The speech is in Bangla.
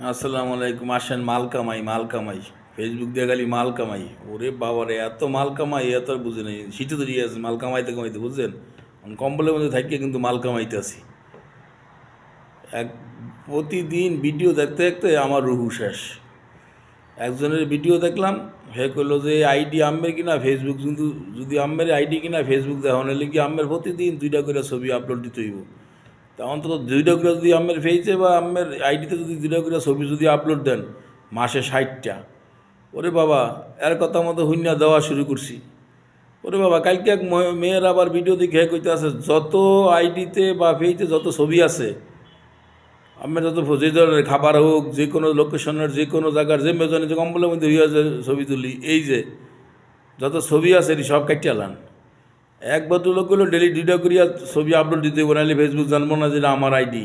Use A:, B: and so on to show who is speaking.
A: আসসালামু আলাইকুম। আসেন মাল কামাই, মাল কামাই। ফেসবুক দিয়ে খালি মাল কামাই। ওরে বাবারে, এত মাল কামাই, এত আর বুঝে নেই। শীতে তো আছে মাল কামাইতে কামাইতে, বুঝছেন? কম্বলের মধ্যে থাকিয়ে কিন্তু মাল কামাইতে আছি। এক প্রতিদিন ভিডিও দেখতে দেখতে আমার রুহু শেষ। একজনের ভিডিও দেখলাম, হে করলো যে আইডি আম্মের কিনা ফেসবুক, কিন্তু যদি আম্মের আইডি কিনা ফেসবুক দেখা হলে কি আম্মের প্রতিদিন দুইটা করে ছবি আপলোড দিতে হইব। তা অন্তত দুইটা করে যদি আম্মের ফেসে বা আম্মের আইডিতে যদি দুইটা করে ছবি যদি আপলোড দেন, মাসে 60টা। ওরে বাবা, এর কথা মতো হুইন্যা দেওয়া শুরু করছি। ওরে বাবা, কালকে এক মেয়ের আবার ভিডিও দেখে কইতে আছে, যত আইডিতে বা ফেসে যত ছবি আছে, আমের যত যে ধরনের খাবার হোক, যে কোনো লোকেশনের, যে কোনো জায়গার, যে মেজনে যে কম্বলের মধ্যে হইয়া যে ছবি তুলি, এই যে যত ছবি আছে এটি সব কাটিয়ে আলান। এক ভদ্রলোক হলো ডেলি দুইটা করিয়া ছবি আপলোড দিতে হবে, নাহলে ফেসবুক জানবো না যেটা আমার আইডি।